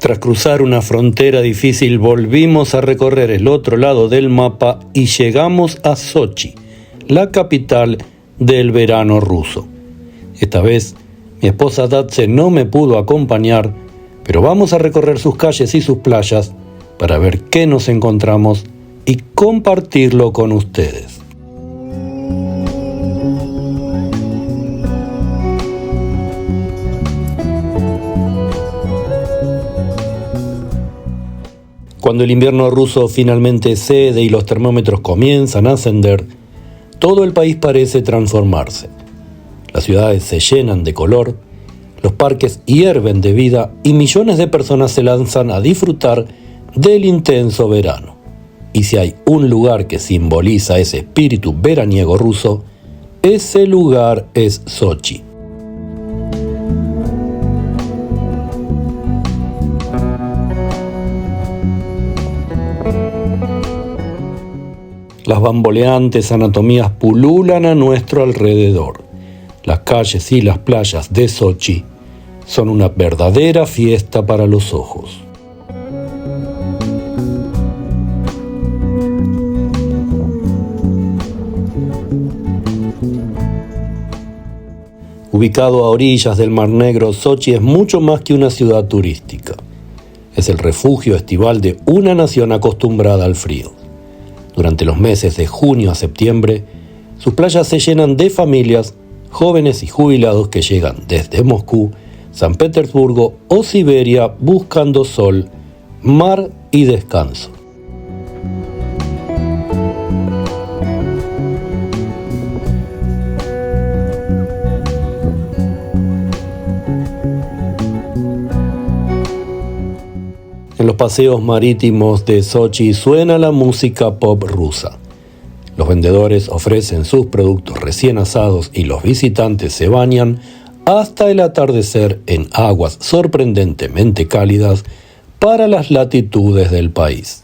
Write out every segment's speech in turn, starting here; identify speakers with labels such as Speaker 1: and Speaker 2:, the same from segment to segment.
Speaker 1: Tras cruzar una frontera difícil, volvimos a recorrer el otro lado del mapa y llegamos a Sochi, la capital del verano ruso. Esta vez, mi esposa Datse no me pudo acompañar, pero vamos a recorrer sus calles y sus playas para ver qué nos encontramos y compartirlo con ustedes. Cuando el invierno ruso finalmente cede y los termómetros comienzan a ascender, todo el país parece transformarse. Las ciudades se llenan de color, los parques hierven de vida y millones de personas se lanzan a disfrutar del intenso verano. Y si hay un lugar que simboliza ese espíritu veraniego ruso, ese lugar es Sochi. Las bamboleantes anatomías pululan a nuestro alrededor. Las calles y las playas de Sochi son una verdadera fiesta para los ojos. Ubicado a orillas del Mar Negro, Sochi es mucho más que una ciudad turística. Es el refugio estival de una nación acostumbrada al frío. Durante los meses de junio a septiembre, sus playas se llenan de familias, jóvenes y jubilados que llegan desde Moscú, San Petersburgo o Siberia buscando sol, mar y descanso. En los paseos marítimos de Sochi suena la música pop rusa. Los vendedores ofrecen sus productos recién asados y los visitantes se bañan hasta el atardecer en aguas sorprendentemente cálidas para las latitudes del país.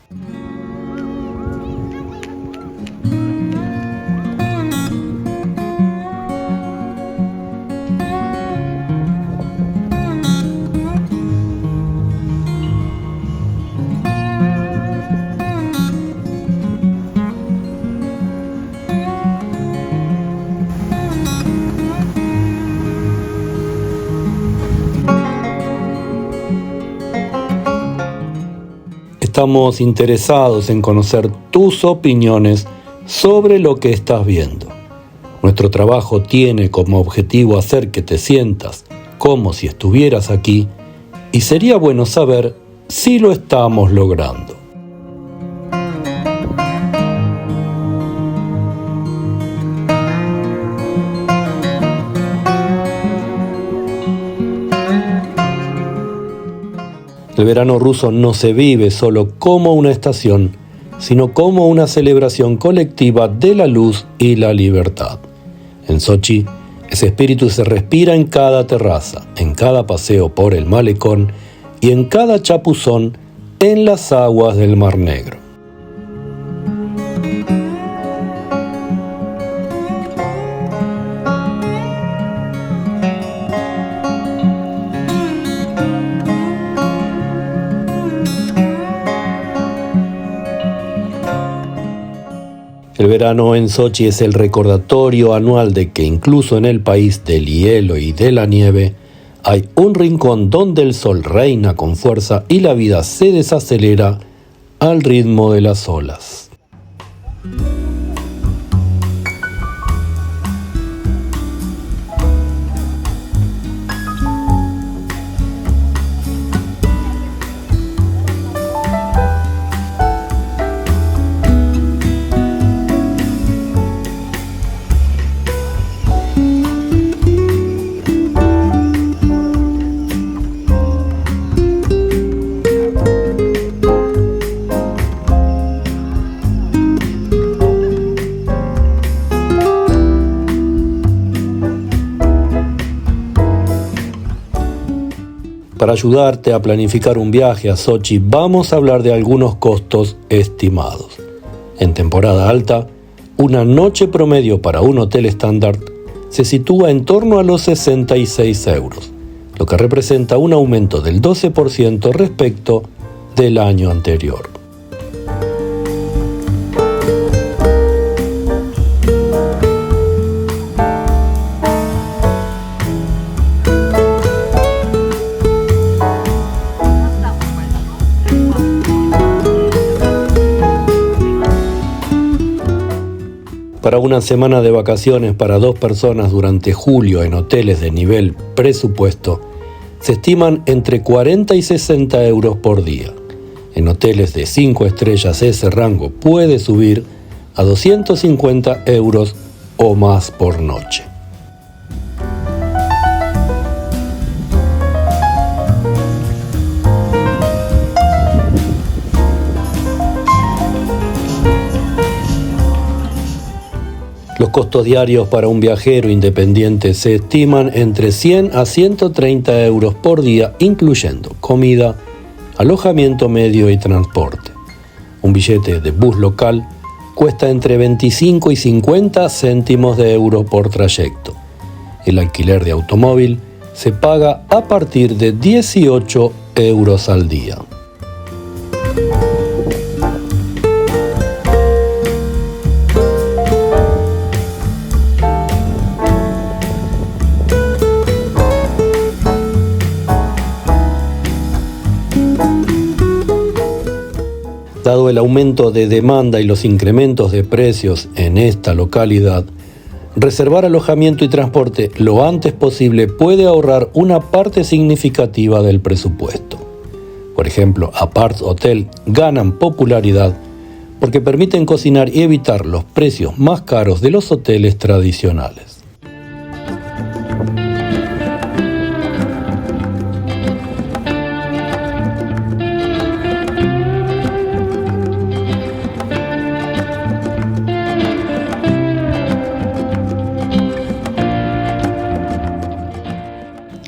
Speaker 1: Estamos interesados en conocer tus opiniones sobre lo que estás viendo. Nuestro trabajo tiene como objetivo hacer que te sientas como si estuvieras aquí y sería bueno saber si lo estamos logrando. El verano ruso no se vive solo como una estación, sino como una celebración colectiva de la luz y la libertad. En Sochi, ese espíritu se respira en cada terraza, en cada paseo por el malecón y en cada chapuzón en las aguas del Mar Negro. El verano en Sochi es el recordatorio anual de que incluso en el país del hielo y de la nieve hay un rincón donde el sol reina con fuerza y la vida se desacelera al ritmo de las olas. Para ayudarte a planificar un viaje a Sochi, vamos a hablar de algunos costos estimados. En temporada alta, una noche promedio para un hotel estándar se sitúa en torno a los 66 euros, lo que representa un aumento del 12% respecto del año anterior. Para una semana de vacaciones para 2 personas durante julio en hoteles de nivel presupuesto, se estiman entre 40 y 60 euros por día. En hoteles de 5 estrellas ese rango puede subir a 250 euros o más por noche. Los costos diarios para un viajero independiente se estiman entre 100 a 130 euros por día, incluyendo comida, alojamiento medio y transporte. Un billete de bus local cuesta entre 25 y 50 céntimos de euro por trayecto. El alquiler de automóvil se paga a partir de 18 euros al día. Dado el aumento de demanda y los incrementos de precios en esta localidad, reservar alojamiento y transporte lo antes posible puede ahorrar una parte significativa del presupuesto. Por ejemplo, Apart Hotel ganan popularidad porque permiten cocinar y evitar los precios más caros de los hoteles tradicionales.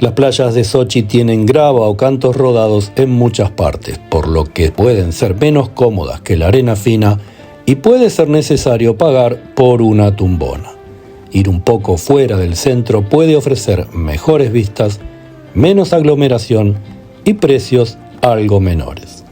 Speaker 1: Las playas de Sochi tienen grava o cantos rodados en muchas partes, por lo que pueden ser menos cómodas que la arena fina y puede ser necesario pagar por una tumbona. Ir un poco fuera del centro puede ofrecer mejores vistas, menos aglomeración y precios algo menores.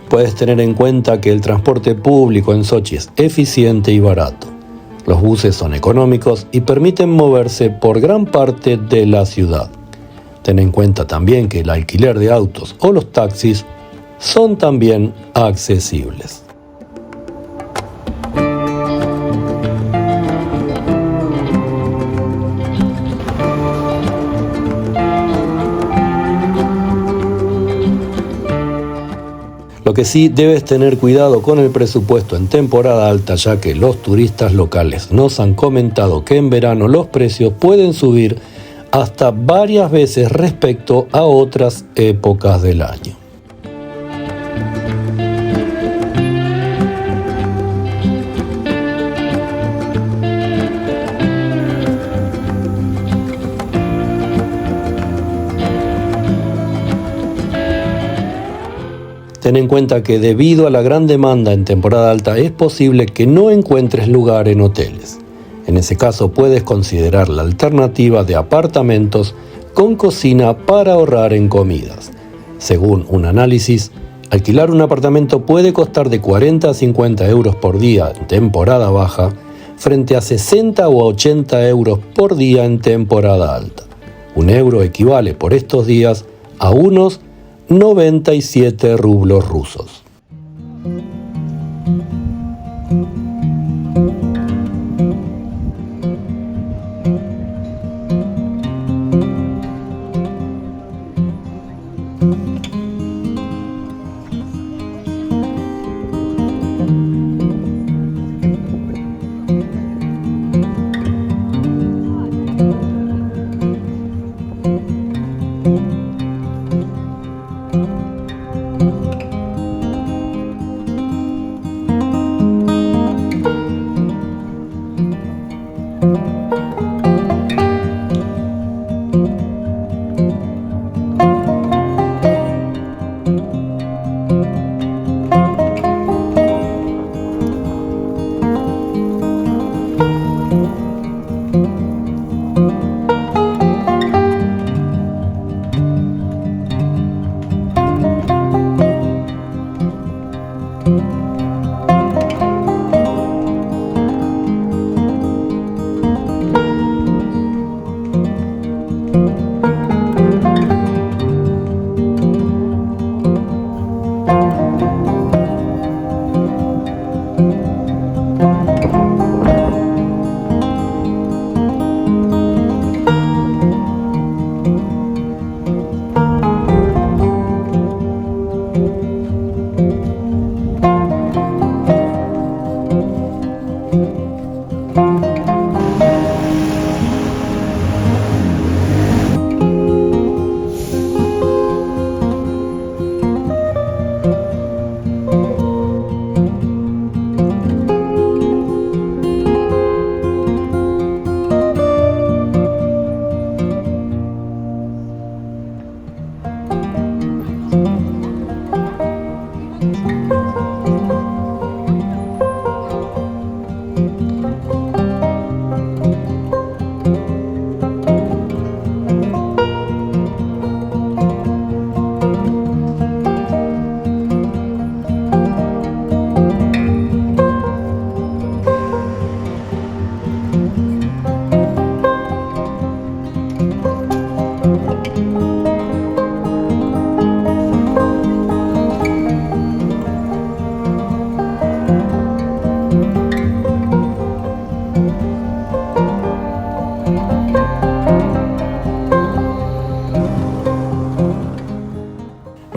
Speaker 1: Puedes tener en cuenta que el transporte público en Sochi es eficiente y barato. Los buses son económicos y permiten moverse por gran parte de la ciudad. Ten en cuenta también que el alquiler de autos o los taxis son también accesibles. Lo que sí, debes tener cuidado con el presupuesto en temporada alta, ya que los turistas locales nos han comentado que en verano los precios pueden subir hasta varias veces respecto a otras épocas del año. Ten en cuenta que debido a la gran demanda en temporada alta es posible que no encuentres lugar en hoteles. En ese caso puedes considerar la alternativa de apartamentos con cocina para ahorrar en comidas. Según un análisis, alquilar un apartamento puede costar de 40 a 50 euros por día en temporada baja, frente a 60 o 80 euros por día en temporada alta. Un euro equivale por estos días a unos 97 rublos rusos.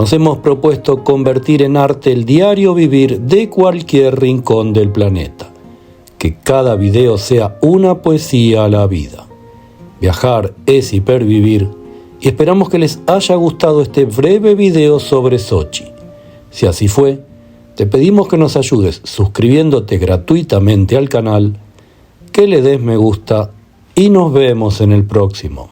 Speaker 1: Nos hemos propuesto convertir en arte el diario vivir de cualquier rincón del planeta. Que cada video sea una poesía a la vida. Viajar es hipervivir y esperamos que les haya gustado este breve video sobre Sochi. Si así fue, te pedimos que nos ayudes suscribiéndote gratuitamente al canal, que le des me gusta y nos vemos en el próximo.